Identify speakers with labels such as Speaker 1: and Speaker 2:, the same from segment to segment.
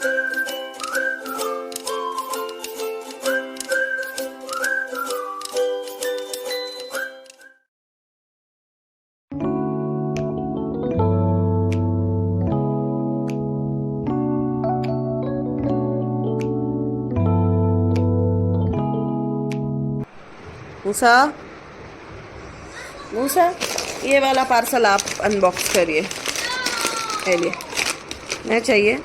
Speaker 1: मूसा, मूसा, ये वाला पार्सल आप अनबॉक्स करिए। लिए नहीं चाहिए,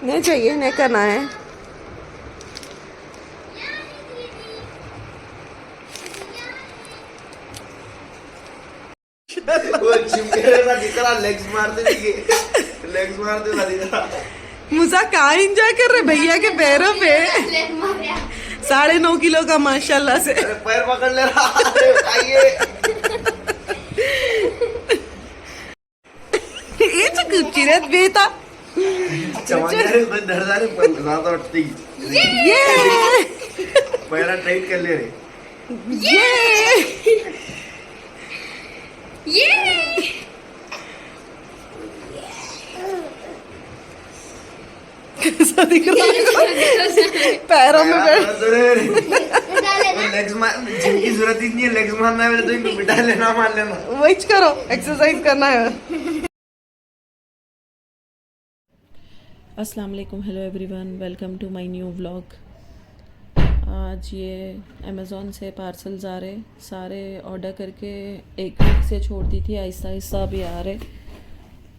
Speaker 1: नहीं चाहिए, नहीं करना है।
Speaker 2: वो चिमकेला दिखा, लेग्स मारते दिखे, लेग्स मारते ना दिखा।
Speaker 1: मूसा कहाँ एंजॉय कर रहे भैया के पैरों पे। 9.5 किलो का माशाल्लाह से।
Speaker 2: अरे पैर पकड़ ले रहा, अरे आइए।
Speaker 1: ये तो खूबसूरत बेटा।
Speaker 2: चमत्कारी कोई दर्दारी पण ज्यादा वाटती।
Speaker 1: ये
Speaker 2: पैरा टाइट कर ले रे।
Speaker 1: ये कैसा दिख रहा है पैरों में
Speaker 2: लेग्स मार, जिनकी जरूरत ही नहीं है लेग्स मारना है तो इनको बिठा लेना, मार लेना।
Speaker 1: वही करो, एक्सरसाइज करना है। अस्सलाम वालेकुम, hello everyone, welcome to my new vlog. आज ये अमेज़ॉन से पार्सल्स आ रहे, सारे ऑर्डर करके एक वीक से छोड़ दी थी, आहिस्ता आहिस्ता भी आ रहे।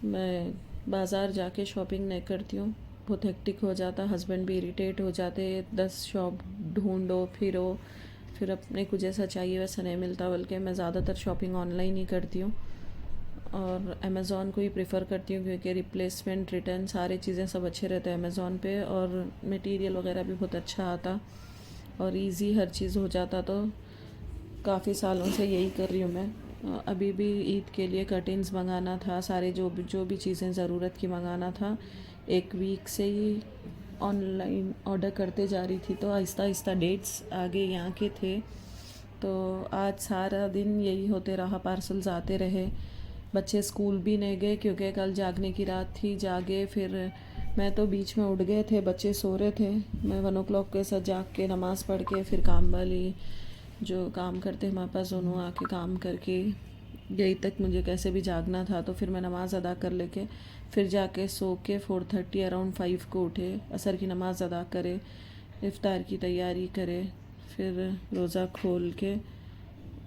Speaker 1: मैं बाज़ार जाके शॉपिंग नहीं करती हूँ, बहुत हेक्टिक हो जाता, हस्बैंड भी इरिटेट हो जाते, 10 शॉप ढूंढो फिरो, फिर अपने को जैसा चाहिए वैसा नहीं मिलता। बल्कि मैं ज़्यादातर शॉपिंग ऑनलाइन ही करती हूँ और अमेज़ॉन को ही प्रेफर करती हूँ क्योंकि रिप्लेसमेंट, रिटर्न, सारी चीज़ें सब अच्छे रहते हैं अमेज़ॉन पे और मटेरियल वगैरह भी बहुत अच्छा आता और इजी हर चीज़ हो जाता। तो काफ़ी सालों से यही कर रही हूँ मैं। अभी भी ईद के लिए कर्टेन्स मंगाना था, सारे जो भी चीज़ें ज़रूरत की मंगाना था, एक वीक से ही ऑनलाइन ऑर्डर करते जा रही थी। तो आहिस्ता आहिस्ता डेट्स आगे यहाँ के थे, तो आज सारा दिन यही होते रहा, पार्सल्स आते रहे। बच्चे स्कूल भी नहीं गए क्योंकि कल जागने की रात थी, जागे, फिर मैं तो बीच में उठ गए थे, बच्चे सो रहे थे, मैं 1 o'clock के साथ जाग के नमाज़ पढ़ के फिर काम वाली जो काम करते हमारे पास दोनों आके काम करके यही तक मुझे कैसे भी जागना था। तो फिर मैं नमाज़ अदा कर लेके फिर जाके सो के 4:30 अराउंड 5 को उठे, असर की नमाज़ अदा करे, इफ़्तार की तैयारी करे, फिर रोज़ा खोल के।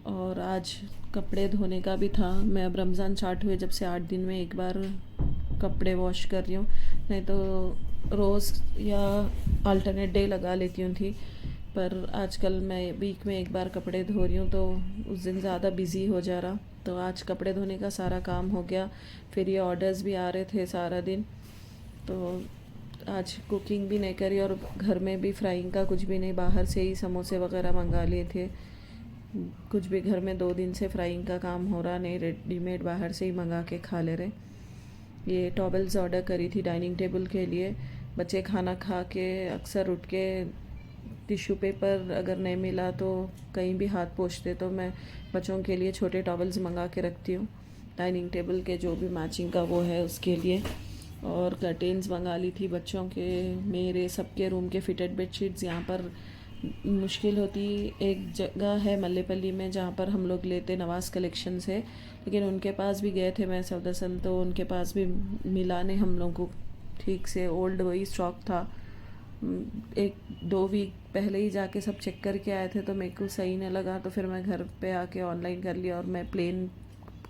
Speaker 1: और आज कपड़े धोने का भी था। मैं अब रमज़ान स्टार्ट हुए जब से 8 दिन में एक बार कपड़े वॉश कर रही हूँ, नहीं तो रोज़ या अल्टरनेट डे लगा लेती हूँ थी, पर आजकल मैं वीक में एक बार कपड़े धो रही हूँ तो उस दिन ज़्यादा बिज़ी हो जा रहा। तो आज कपड़े धोने का सारा काम हो गया, फिर ये ऑर्डर्स भी आ रहे थे सारा दिन, तो आज कुकिंग भी नहीं करी और घर में भी फ्राइंग का कुछ भी नहीं, बाहर से ही समोसे वगैरह मंगा लिए थे। कुछ भी घर में 2 दिन से फ्राइंग का काम हो रहा नहीं, रेडीमेड बाहर से ही मंगा के खा ले रहे। ये टॉवल्स ऑर्डर करी थी डाइनिंग टेबल के लिए। बच्चे खाना खा के अक्सर उठ के टिश्यू पेपर अगर नहीं मिला तो कहीं भी हाथ पोंछते, तो मैं बच्चों के लिए छोटे टॉवल्स मंगा के रखती हूँ डाइनिंग टेबल के, जो भी मैचिंग का वो है उसके लिए। और कर्टेन्स मंगा ली थी बच्चों के, मेरे सबके रूम के फिटेड बेडशीट्स। यहाँ पर मुश्किल होती, एक जगह है मल्लेपल्ली में जहाँ पर हम लोग लेते नवाज़ कलेक्शन से, लेकिन उनके पास भी गए थे मैं सौदसन, तो उनके पास भी मिला नहीं हम लोग को ठीक से, ओल्ड वही स्टॉक था। 1-2 वीक पहले ही जाके सब चेक करके आए थे, तो मेरे को सही नहीं लगा, तो फिर मैं घर पे आके ऑनलाइन कर लिया। और मैं प्लेन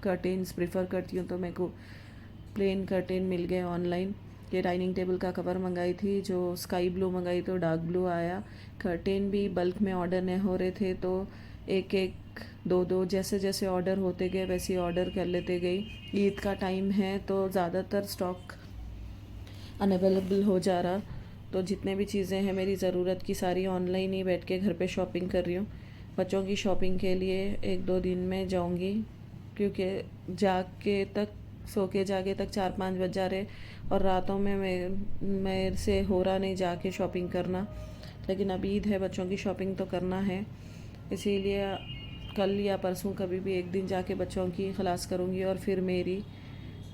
Speaker 1: कर्टेन्स प्रेफर करती हूँ, तो मेरे को प्लेन कर्टेन मिल गए ऑनलाइन। ये डाइनिंग टेबल का कवर मंगाई थी जो स्काई ब्लू मंगाई तो डार्क ब्लू आया। कर्टेन भी बल्क में ऑर्डर नहीं हो रहे थे, तो एक एक 2-2 जैसे जैसे ऑर्डर होते गए वैसे ऑर्डर कर लेते गई। ईद का टाइम है तो ज़्यादातर स्टॉक अनअवेलेबल हो जा रहा, तो जितने भी चीज़ें हैं मेरी ज़रूरत की सारी ऑनलाइन ही बैठ के घर पे शॉपिंग कर रही हूँ। बच्चों की शॉपिंग के लिए 1-2 दिन में जाऊँगी क्योंकि जाग के तक, सो के जागे तक 4-5 बज जा रहे और रातों में मेरे से हो रहा नहीं जाके शॉपिंग करना। लेकिन अब ईद है, बच्चों की शॉपिंग तो करना है, इसीलिए कल या परसों कभी भी एक दिन जाके बच्चों की खलास करूँगी और फिर मेरी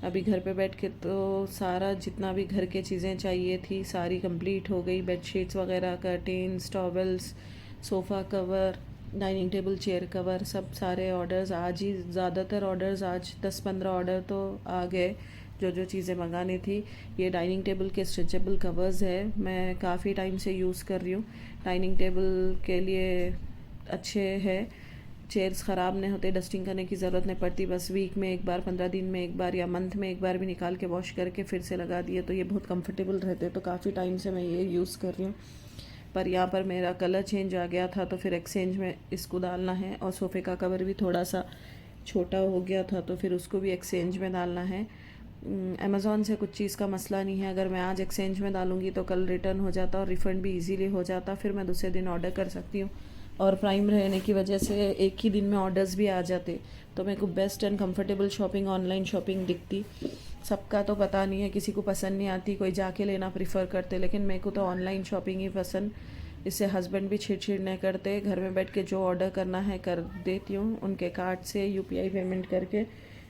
Speaker 1: अभी घर पे बैठ के तो सारा जितना भी घर के चीज़ें चाहिए थी सारी कंप्लीट हो गई। बेडशीट्स वगैरह, curtains, towels, sofa cover, dining table chair cover, सब सारे ऑर्डर्स आज ही, ज़्यादातर ऑर्डर्स आज 10-15 ऑर्डर तो आ गए जो जो चीज़ें मंगानी थी। ये डाइनिंग टेबल के स्ट्रेचेबल कवर्स है, मैं काफ़ी टाइम से यूज़ कर रही हूँ। डाइनिंग टेबल के लिए अच्छे है, चेयर्स ख़राब नहीं होते, डस्टिंग करने की ज़रूरत नहीं पड़ती। बस वीक में एक बार, 15 दिन में एक बार या मंथ में एक बार भी निकाल के वॉश करके फिर से लगा दिए तो ये बहुत कंफर्टेबल रहते। तो काफ़ी टाइम से मैं ये यूज़ कर रही हूँ। पर यहाँ पर मेरा कलर चेंज आ गया था तो फिर एक्सचेंज में इसको डालना है, और सोफ़े का कवर भी थोड़ा सा छोटा हो गया था तो फिर उसको भी एक्सचेंज में डालना है। अमेज़ॉन से कुछ चीज़ का मसला नहीं है, अगर मैं आज एक्सचेंज में डालूँगी तो कल रिटर्न हो जाता और रिफ़ंड भी इजीली हो जाता, फिर मैं दूसरे दिन ऑर्डर कर सकती हूँ। और प्राइम रहने की वजह से एक ही दिन में ऑर्डर्स भी आ जाते, तो मेरे को best and comfortable shopping online shopping दिखती। सबका तो पता नहीं है, किसी को पसंद नहीं आती, कोई जाके लेना प्रीफर करते, लेकिन मेरे को तो ऑनलाइन शॉपिंग ही पसंद। इससे हस्बैंड भी चिड़चिड़ नहीं करते, घर में बैठ के जो ऑर्डर करना है कर देती हूँ उनके कार्ड से UPI पेमेंट करके,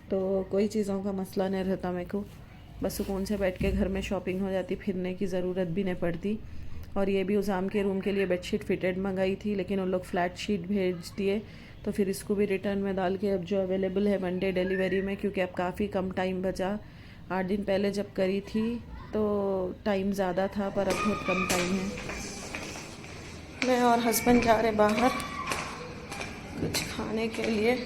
Speaker 1: तो कोई चीज़ों का मसला नहीं रहता मेरे को। बस सुकून से बैठ के घर में शॉपिंग हो जाती, फिरने की ज़रूरत भी नहीं पड़ती। और ये भी उजाम के रूम के लिए बेडशीट फिटेड मंगाई थी, लेकिन उन लोग फ्लैट शीट भेज दिए, तो फिर इसको भी रिटर्न में डाल के अब जो अवेलेबल है मंडे डिलीवरी में, क्योंकि अब काफ़ी कम टाइम बचा। 8 दिन पहले जब करी थी तो टाइम ज़्यादा था, पर अब बहुत कम टाइम है। मैं और हस्बैंड जा रहे बाहर कुछ खाने के लिए।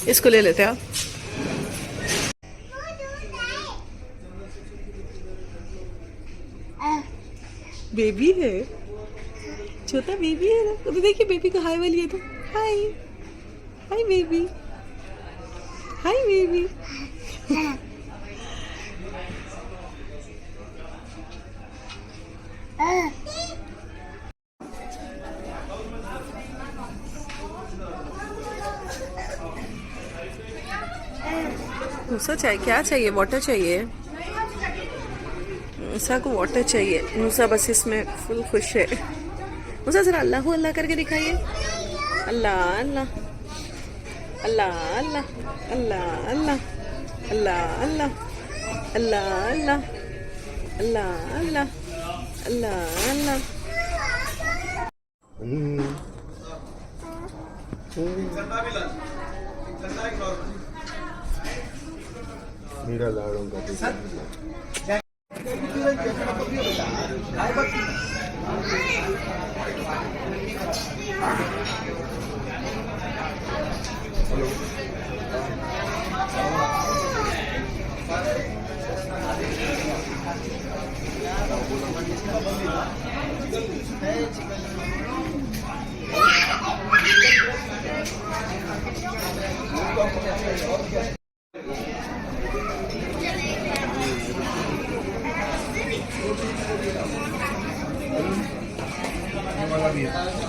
Speaker 1: इसको ले लेते हैं आप। बेबी है, छोटा बेबी है ना, तो देखिए बेबी को हाय बोलिए, तो हाय हाय बेबी, हाय बेबी। नुसा चाहिए, क्या चाहिए? वाटर चाहिए? नुसा को वाटर चाहिए। नुसा बस इसमें फुल खुश है। नुसा जरा अल्लाह अल्लाह करके दिखाइए। अल्लाह अल्लाह अल्लाह अल्लाह अल्लाह अल्लाह अल्लाह अल्लाह अल्लाह अल्लाह अल्लाह अल्लाह अल्लाह अल्लाह।
Speaker 2: मेरा लाड़ों का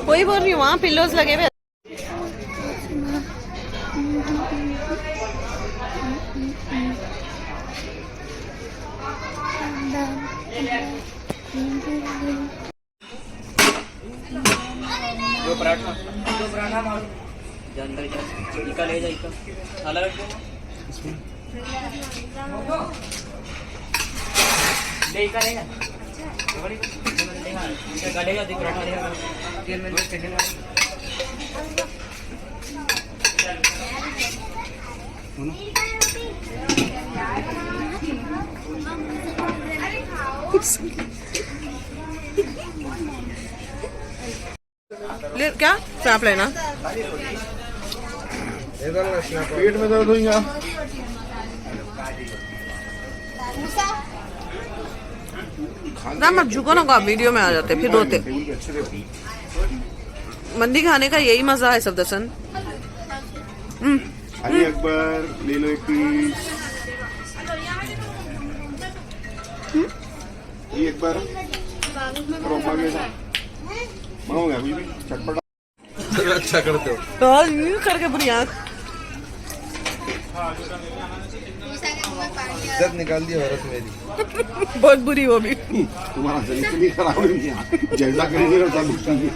Speaker 1: वही बोल रही हूँ, वहाँ पिल्लोज लगे हुए।
Speaker 3: दो पराठा मारो अंदर इका ले जा, इका थाला रख दो ले, इका रहेगा गलेगा, दिख पराठा रहेगा तेल में सेकंड
Speaker 1: ले क्या स्नैप लेना?
Speaker 2: पेट में दर्द होगा।
Speaker 1: ना मत झुको ना, का वीडियो में आ जाते फिर रोते। मंदी खाने का यही मजा है सफदरजन।
Speaker 2: अली अकबर ले लो एक पीस।
Speaker 4: एक बार रोमा के साथ बनाऊंगा अभी भी चटपटा।
Speaker 2: अच्छा करते हो।
Speaker 1: तो यूं करके बुरी आँख
Speaker 2: इज्जत निकाल दी औरत मेरी।
Speaker 1: बहुत बुरी वो भी।
Speaker 4: तुम्हारा जनित भी खराब नहीं किया, जैसा करेंगे वैसा भुगतेंगे।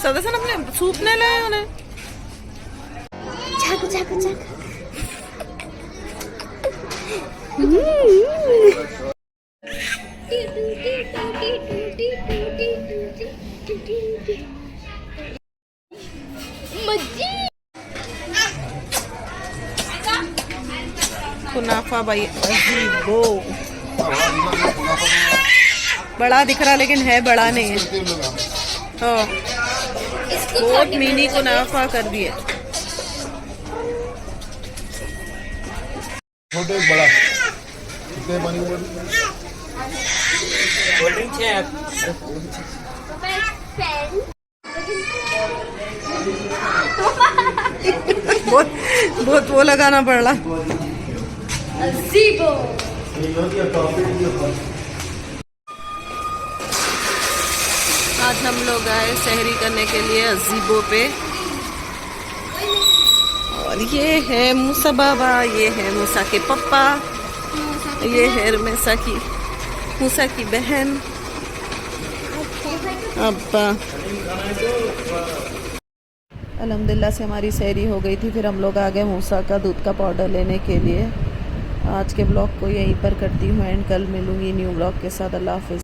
Speaker 1: सदस्य अपने सूप नहीं लाए उन्हें।
Speaker 5: चाकू चाकू चाकू
Speaker 1: कुनाफा भाई अजीबो बड़ा दिख रहा लेकिन है बड़ा नहीं है। हाँ बहुत मिनी कुनाफा कर दिए।
Speaker 4: छोटे एक बड़ा कितने पानी में
Speaker 3: कोल्ड ड्रिंक है
Speaker 1: बहुत बहुत वो लगाना पड़ रहा। आज हम लोग आए सहरी करने के लिए अजीबो पे। और ये है मूसा बाबा, ये है मूसा के पप्पा, ये है मूसा की बहन अब्बा। अल्हम्दुलिल्लाह से हमारी सहरी हो गई थी। फिर हम लोग आ गए मूसा का दूध का पाउडर लेने के लिए। आज के ब्लॉग को यहीं पर करती हूँ एंड कल मिलूँगी न्यू ब्लॉग के साथ। अल्लाह हाफिज़।